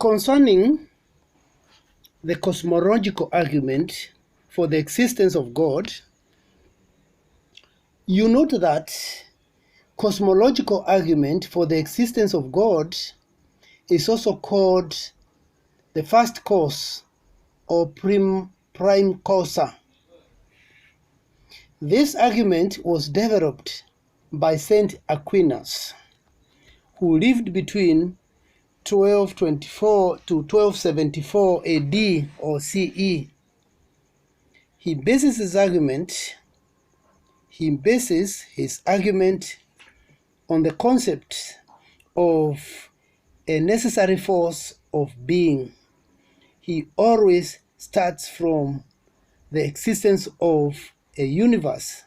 Concerning the cosmological argument for the existence of God, you note that cosmological argument for the existence of God is also called the first cause or prime causa. This argument was developed by Saint Aquinas, who lived between 1224 to 1274 AD or CE. He bases his argument on the concept of a necessary force of being. He always starts from the existence of a universe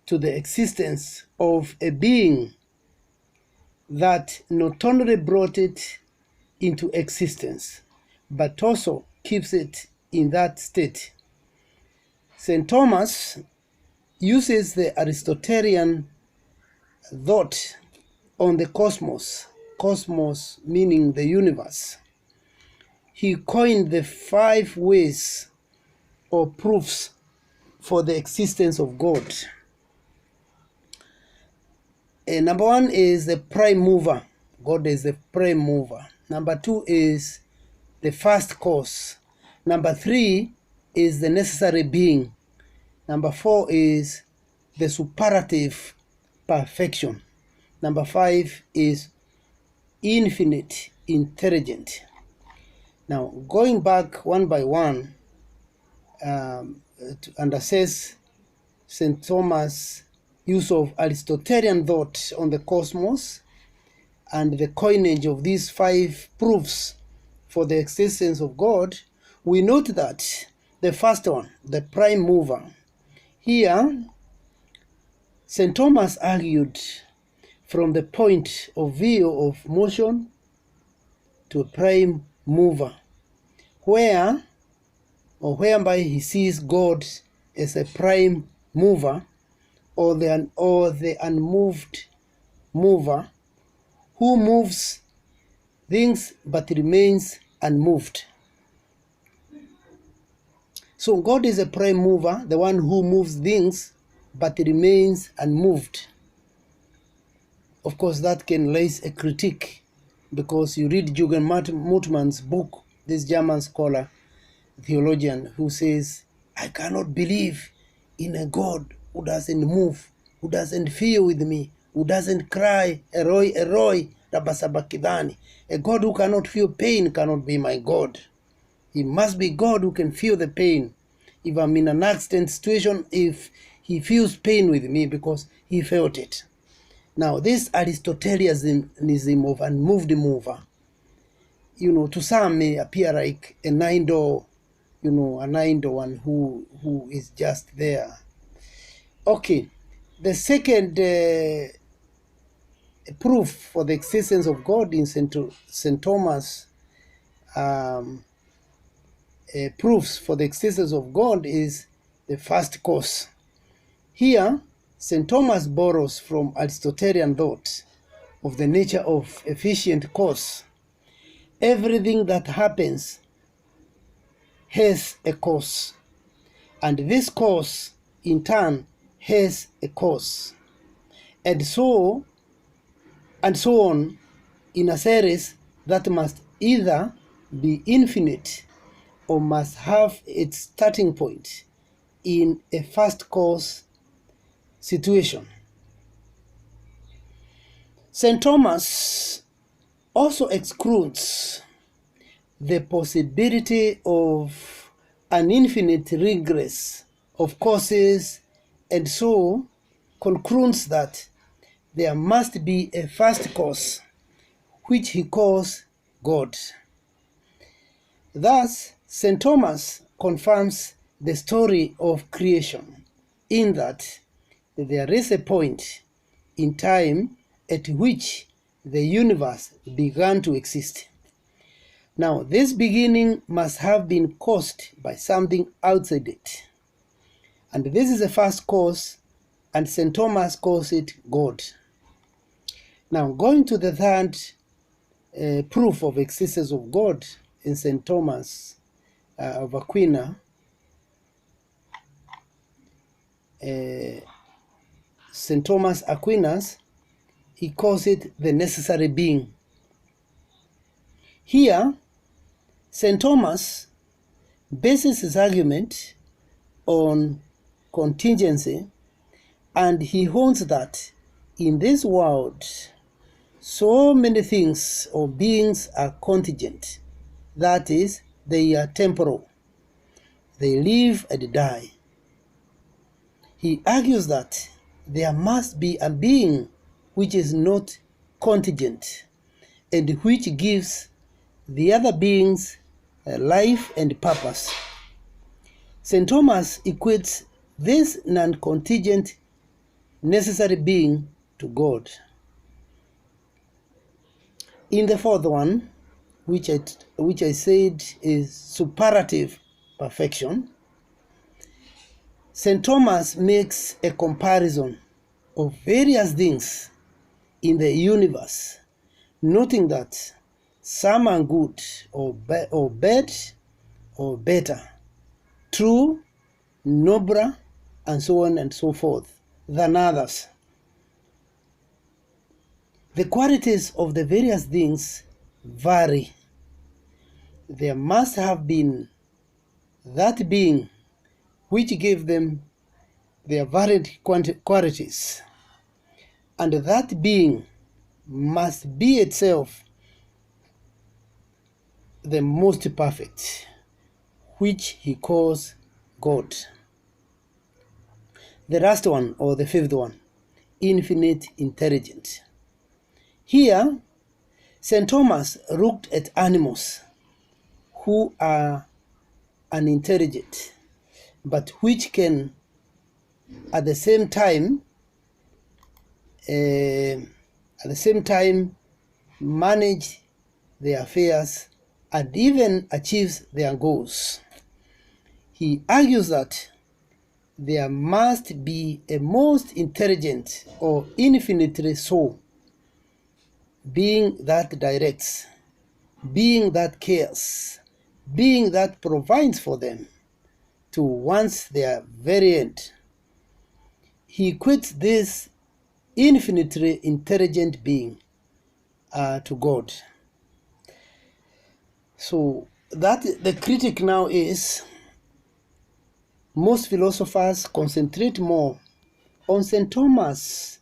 to the existence of a being that not only brought it into existence, but also keeps it in that state. St. Thomas uses the Aristotelian thought on the cosmos meaning the universe. He coined the 5 ways or proofs for the existence of God. Number 1 is the prime mover. God is the prime mover. Number 2 is the first cause. Number 3 is the necessary being. Number 4 is the superlative perfection. Number 5 is infinite intelligent. Now, going back one by one and assess St. Thomas' use of Aristotelian thought on the cosmos and the coinage of these 5 proofs for the existence of God, we note that the first one, the prime mover, here St. Thomas argued from the point of view of motion to a prime mover, whereby he sees God as a prime mover or the unmoved mover who moves things but remains unmoved. So God is a prime mover, the one who moves things but remains unmoved. Of course, that can raise a critique, because you read Jürgen Moltmann's book, this German scholar, theologian, who says, I cannot believe in a God who doesn't move, who doesn't feel with me, who doesn't cry, Eroi, Eroi, Rabasabakidani. A God who cannot feel pain cannot be my God. He must be God who can feel the pain. If I'm in an accident situation, if he feels pain with me because he felt it. Now, this Aristotelianism of unmoved mover, to some may appear like a 9-door, a 9-door one who is just there. Okay, the second proof for the existence of God in St. Thomas proofs for the existence of God is the first cause. Here, St. Thomas borrows from Aristotelian thought of the nature of efficient cause. Everything that happens has a cause, and this cause in turn has a cause, and so on in a series that must either be infinite or must have its starting point in a first cause situation. St. Thomas also excludes the possibility of an infinite regress of causes, and so concludes that there must be a first cause, which he calls God. Thus, St. Thomas confirms the story of creation in that there is a point in time at which the universe began to exist. Now, this beginning must have been caused by something outside it. And this is the first cause, and St. Thomas calls it God. Now, going to the third proof of existence of God in St. Thomas of Aquin, St. Thomas Aquinas, he calls it the necessary being. Here, St. Thomas bases his argument on contingency, and he holds that in this world, so many things or beings are contingent. That is, they are temporal. They live and die. He argues that there must be a being which is not contingent and which gives the other beings life and purpose. St. Thomas equates this non-contingent necessary being to God. In the fourth one, which I said is superlative perfection, St. Thomas makes a comparison of various things in the universe, noting that some are good or bad or better, true, nobler, and so on and so forth than others. The qualities of the various things vary. There must have been that being which gave them their varied qualities, and that being must be itself the most perfect, which he calls God. The last one, or the fifth one, infinite intelligence. Here, St. Thomas looked at animals who are unintelligent, but which can at the same time manage their affairs and even achieve their goals. He argues that there must be a most intelligent or infinitely so being that directs, being that cares, being that provides for them to once their very end. He equates this infinitely intelligent being to God. So that the critic now is, most philosophers concentrate more on St. Thomas'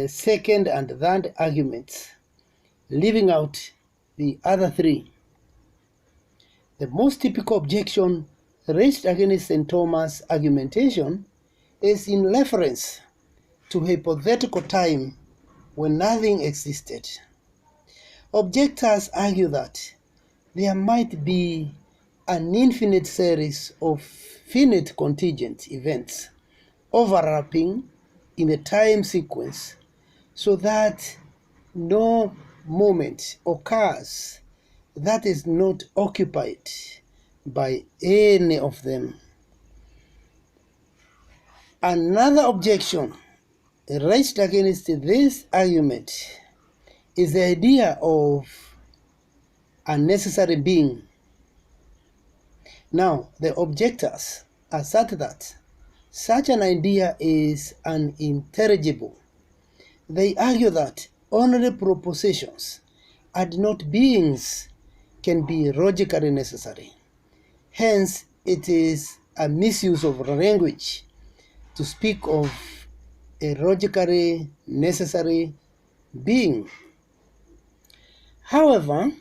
second and third arguments, leaving out the other three. The most typical objection raised against St. Thomas' argumentation is in reference to a hypothetical time when nothing existed. Objectors argue that there might be an infinite series of finite contingent events overlapping in a time sequence so that no moment occurs that is not occupied by any of them. Another objection raised against this argument is the idea of a necessary being. Now, the objectors assert that such an idea is unintelligible. They argue that only propositions and not beings can be logically necessary. Hence, it is a misuse of language to speak of a logically necessary being. However,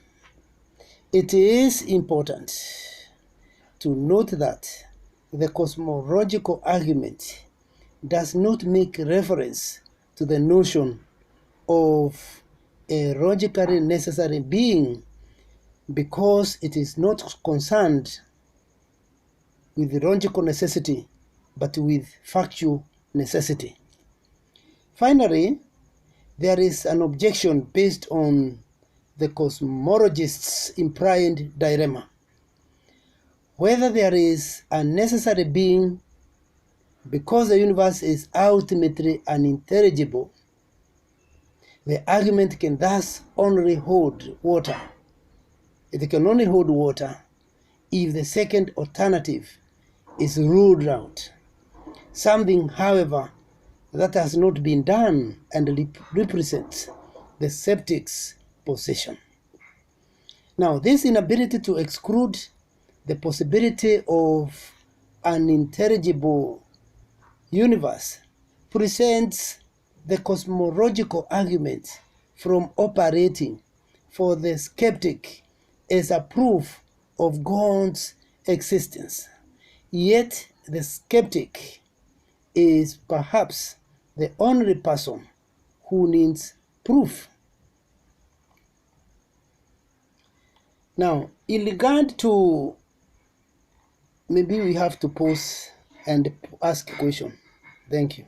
it is important to note that the cosmological argument does not make reference to the notion of a logically necessary being because it is not concerned with logical necessity but with factual necessity. Finally, there is an objection based on the cosmologist's implied dilemma. Whether there is a necessary being because the universe is ultimately unintelligible, The argument can thus only hold water. It can only hold water if the second alternative is ruled out. Something, however, that has not been done and represents the skeptic's position. Now, this inability to exclude the possibility of an intelligible universe presents the cosmological argument from operating for the skeptic as a proof of God's existence. Yet the skeptic is perhaps the only person who needs proof. Now, in regard to, maybe we have to pause and ask a question. Thank you.